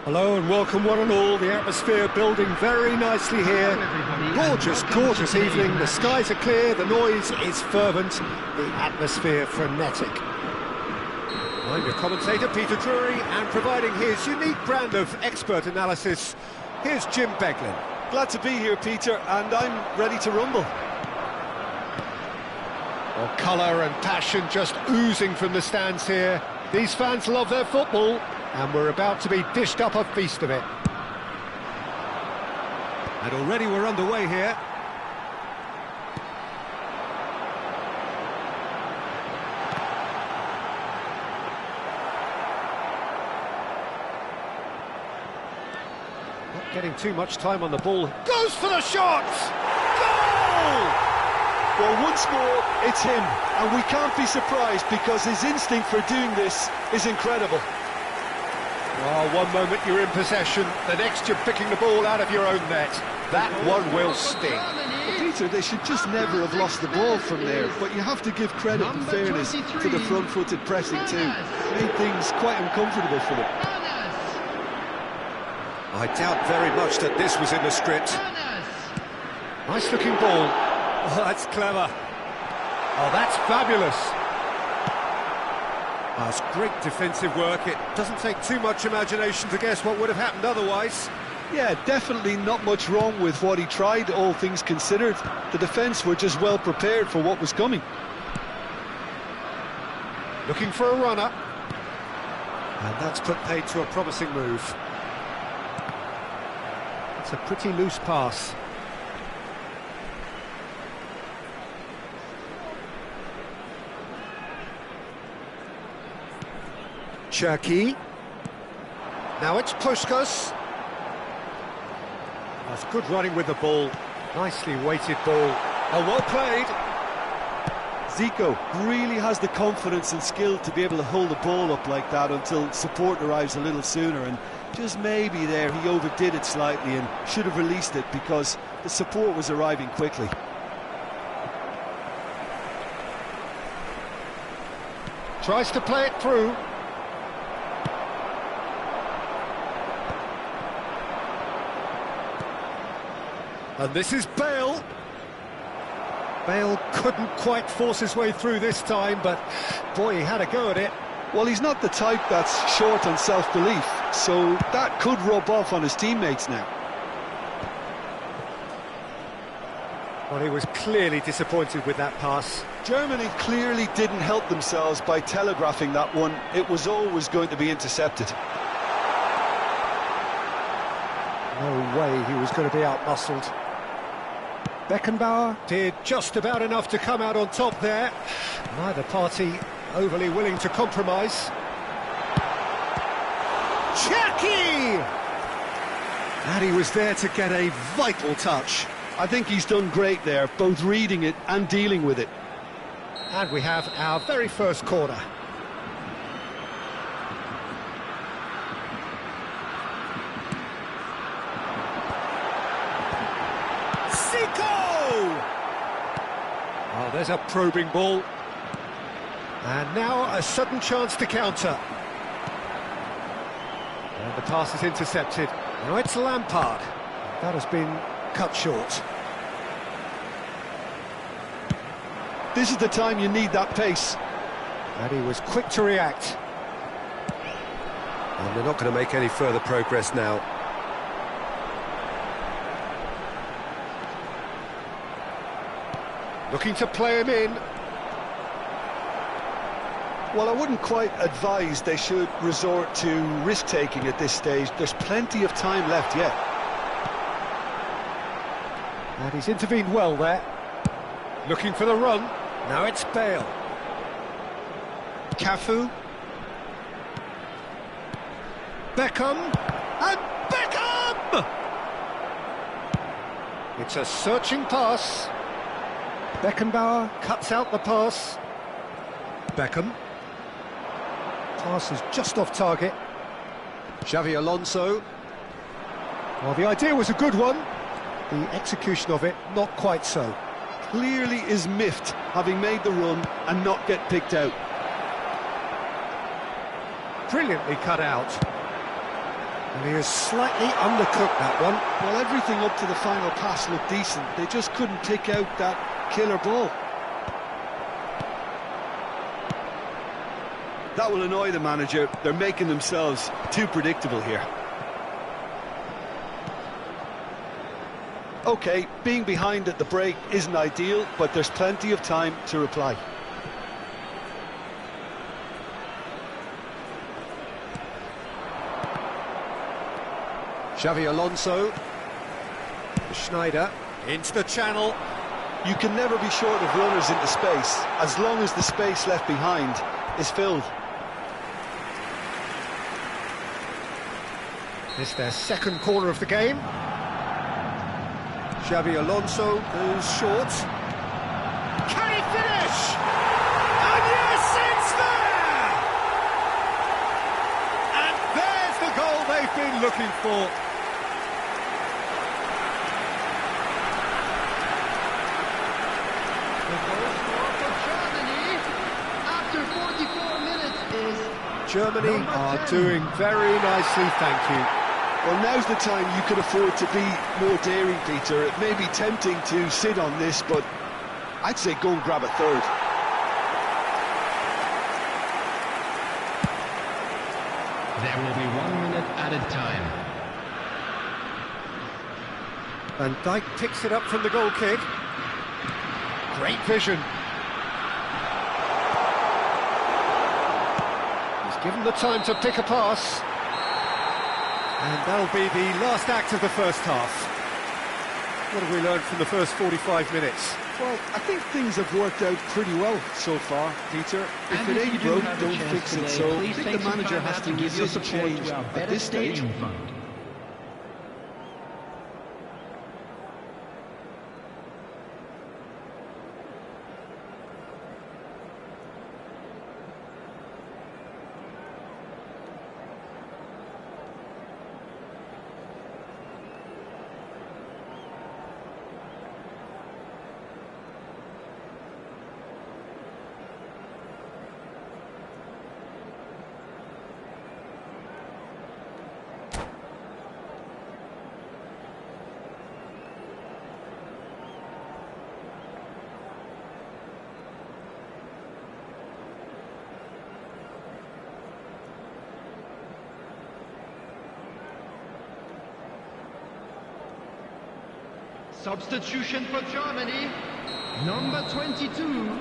Hello and welcome one and all. The atmosphere building very nicely here. Gorgeous, gorgeous evening. The skies are clear, the noise is fervent, the atmosphere frenetic. I'm your commentator, Peter Drury, and providing his unique brand of expert analysis, here's Jim Beglin. Glad to be here, Peter, and I'm ready to rumble. Well, colour and passion just oozing from the stands here. These fans love their football, and we're about to be dished up a feast of it. And already we're underway here. Not getting too much time on the ball. Goes for the shot! Goal! Well, once more, it's him, and we can't be surprised because his instinct for doing this is incredible. Oh, one moment you're in possession, the next you're picking the ball out of your own net. That one will sting. Well, Peter, they should just never have lost the ball from there, but you have to give credit and fairness to the front-footed pressing too. Made things quite uncomfortable for them. I doubt very much that this was in the script. Nice looking ball. Oh, that's clever. Oh, that's fabulous. That's great defensive work. It doesn't take too much imagination to guess what would have happened otherwise. Yeah, definitely not much wrong with what he tried, all things considered. The defence were just well prepared for what was coming. Looking for a runner. And that's put paid to a promising move. It's a pretty loose pass. Cherky. Now it's Puskas. That's good running with the ball. Nicely weighted ball. Oh, well played. Zico really has the confidence and skill to be able to hold the ball up like that until support arrives a little sooner, and just maybe there he overdid it slightly and should have released it because the support was arriving quickly. Tries to play it through. And this is Bale. Bale couldn't quite force his way through this time, but boy, he had a go at it. Well, he's not the type that's short on self-belief, so that could rub off on his teammates now. Well, he was clearly disappointed with that pass. Germany clearly didn't help themselves by telegraphing that one. It was always going to be intercepted. No way he was going to be out-muscled. Beckenbauer did just about enough to come out on top there. Neither party overly willing to compromise. Cherky! And he was there to get a vital touch. I think he's done great there, both reading it and dealing with it. And we have our very first corner. Oh, there's a probing ball. And now a sudden chance to counter. And the pass is intercepted. Now it's Lampard. That has been cut short. This is the time you need that pace. And he was quick to react. And they're not going to make any further progress now. Looking to play him in. Well, I wouldn't quite advise they should resort to risk-taking at this stage. There's plenty of time left yet. And he's intervened well there. Looking for the run. Now it's Bale. Cafu. Beckham. And Beckham! It's a searching pass. Beckenbauer cuts out the pass. Beckham. Pass is just off target. Xavi Alonso. Well, the idea was a good one. The execution of it, not quite so. Clearly is miffed, having made the run and not get picked out. Brilliantly cut out. And he has slightly undercooked that one. Well, everything up to the final pass looked decent. They just couldn't pick out that killer ball. That will annoy the manager. They're making themselves too predictable here. OK, being behind at the break isn't ideal, but there's plenty of time to reply. Xavi Alonso. Schneider into the channel. You can never be short of runners into space, as long as the space left behind is filled. It's their second corner of the game. Xavi Alonso goes short. Can he finish? And yes, it's there! And there's the goal they've been looking for. The goal scored for Germany after 44 minutes is... Germany are doing very nicely, thank you. Well, now's the time you could afford to be more daring, Peter. It may be tempting to sit on this, but I'd say go and grab a third. There will be 1 minute added time. Van Dijk picks it up from the goal kick. Great vision. He's given the time to pick a pass. And that'll be the last act of the first half. What have we learned from the first 45 minutes? Well, I think things have worked out pretty well so far, Peter. If it ain't broke, don't fix it. So I think the manager has to resist change at this stage. Substitution for Germany. Number 22,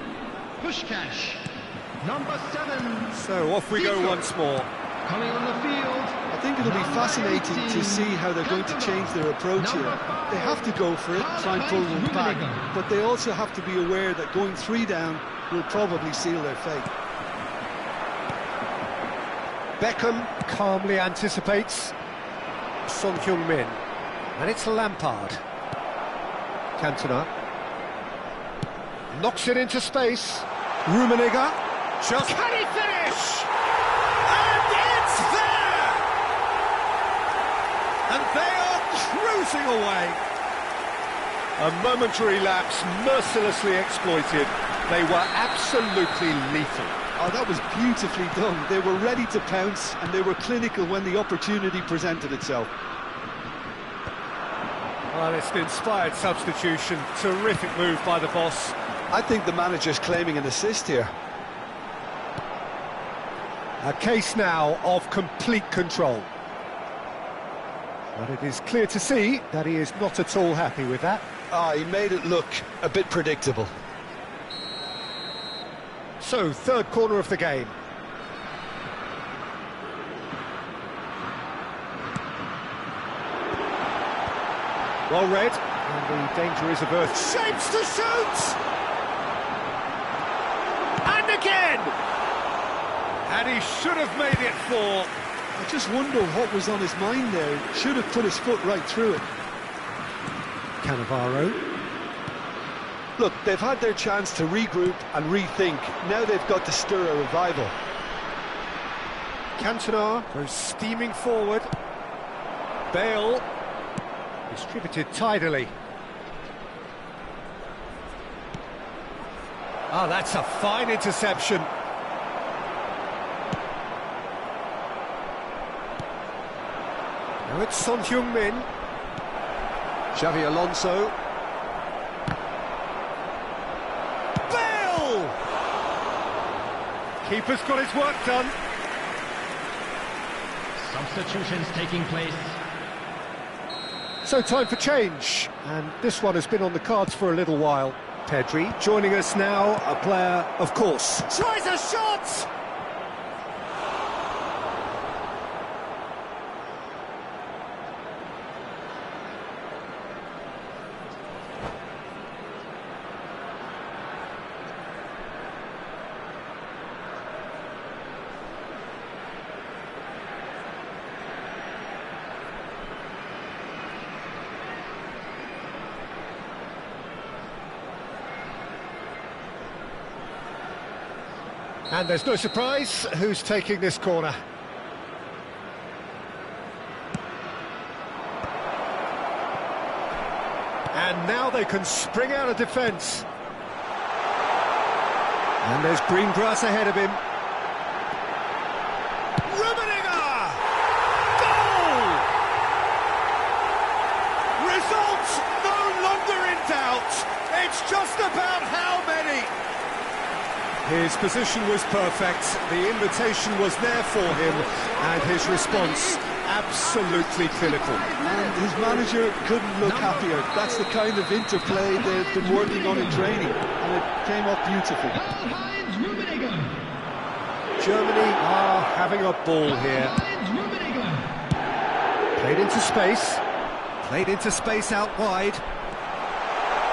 Pushkash. Number 7. So off we go once more. Coming on the field. I think it'll be fascinating to see how they're going to change their approach here. They have to go for it, try and pull them back, but they also have to be aware that going 3 down will probably seal their fate. Beckham calmly anticipates. Son Heung-min. And it's Lampard. Cantona. Knocks it into space. Rummenigge. Just... Can he finish? And it's there! And they are cruising away. A momentary lapse mercilessly exploited. They were absolutely lethal. Oh, that was beautifully done. They were ready to pounce, and they were clinical when the opportunity presented itself. Well, it's an inspired substitution. Terrific move by the boss. I think the manager's claiming an assist here. A case now of complete control. But it is clear to see that he is not at all happy with that. He made it look a bit predictable. So, third corner of the game. Well read, and the danger is averted. Shapes to shoot! And again! And he should have made it 4. I just wonder what was on his mind there. He should have put his foot right through it. Cannavaro. Look, they've had their chance to regroup and rethink. Now they've got to stir a revival. Cantona goes steaming forward. Bale distributed tidily. Ah, that's a fine interception. it's Son Heung-min. Xavi Alonso. Bale! Keeper's got his work done. Substitutions taking place. So time for change, and this one has been on the cards for a little while. Pedri joining us now, a player, of course. Tries a shot! And there's no surprise who's taking this corner. And now they can spring out of defence. And there's green grass ahead of him. Rummenigge! Goal! Results no longer in doubt. It's just about how many. His position was perfect, the invitation was there for him, and his response absolutely clinical. And his manager couldn't look happier. That's the kind of interplay they've been working on in training, and it came up beautifully. Germany are having a ball here. Played into space out wide.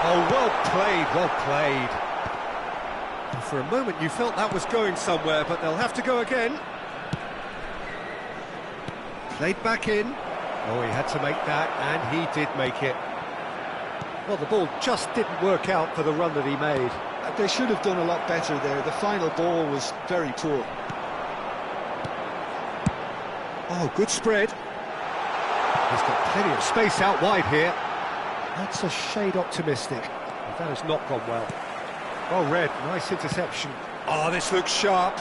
Oh, well played, well played. For a moment you felt that was going somewhere, but they'll have to go again. Played back in. Oh, he had to make that, and he did make it. Well, the ball just didn't work out for the run that he made. They should have done a lot better there. The final ball was very poor. Oh, good spread. He's got plenty of space out wide here. That's a shade optimistic. That has not gone well. Well read, nice interception. Oh, this looks sharp.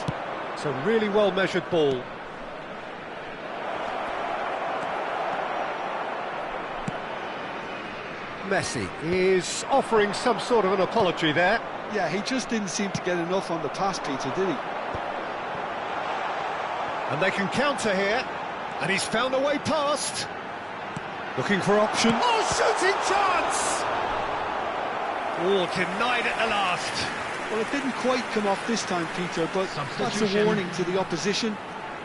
It's a really well-measured ball. Messi is offering some sort of an apology there. Yeah, he just didn't seem to get enough on the pass, Peter, did he? And they can counter here. And he's found a way past. Looking for option. Oh, shooting chance! Oh, denied at the last. Well, it didn't quite come off this time, Peter, but that's a warning to the opposition.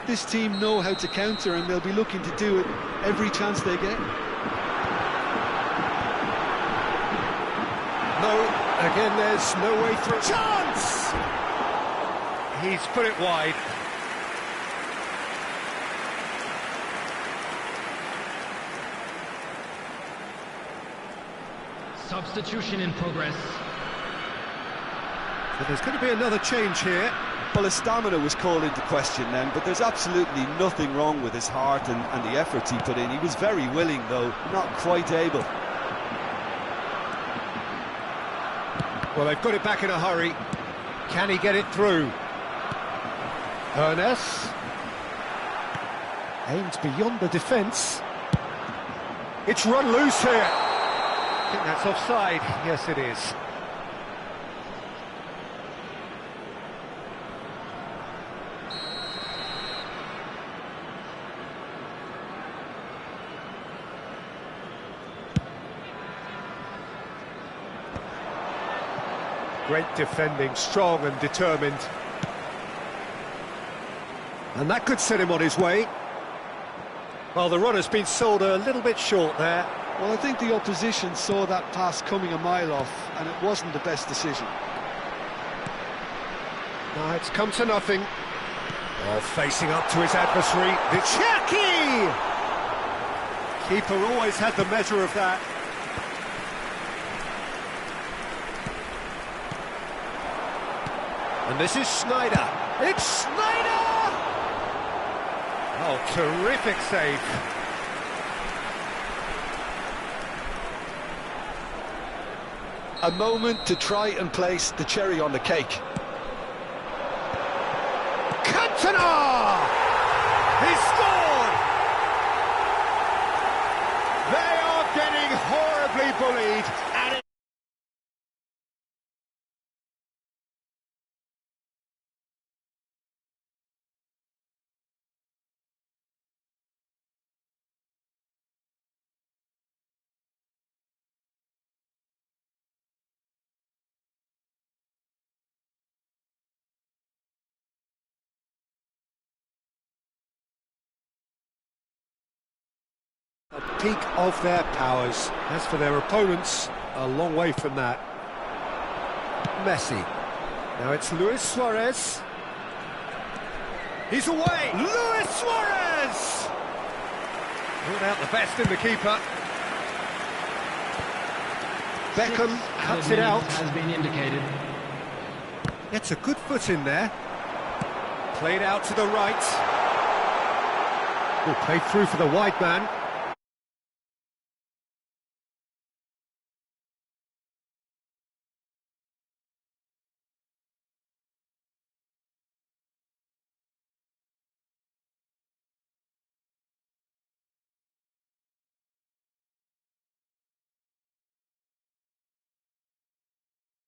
This team know how to counter, and they'll be looking to do it every chance they get. No, again, there's no way through. Chance! He's put it wide. Substitution in progress. So there's going to be another change here. Well, his stamina was called into question then, but there's absolutely nothing wrong with his heart and the efforts he put in. He was very willing, though, not quite able. Well, they've got it back in a hurry. Can he get it through? Ernest aims beyond the defence. It's run loose here. I think that's offside. Yes, it is. Great defending, strong and determined. And that could set him on his way. Well, the runner's been sold a little bit short there. Well, I think the opposition saw that pass coming a mile off, and it wasn't the best decision. No, it's come to nothing. Oh, facing up to his adversary, the Chucky! Keeper always had the measure of that. And this is Schneider. It's Schneider! Oh, terrific save. A moment to try and place the cherry on the cake. Cantona! He scored! Brilliantly bullied, and a peak of their powers. As for their opponents, a long way from that. Messi. Now it's Luis Suarez. He's away! Luis Suarez! Pulled out the best in the keeper. Beckham cuts it out. Has been indicated. Gets a good foot in there. Played out to the right. Oh, played through for the wide man.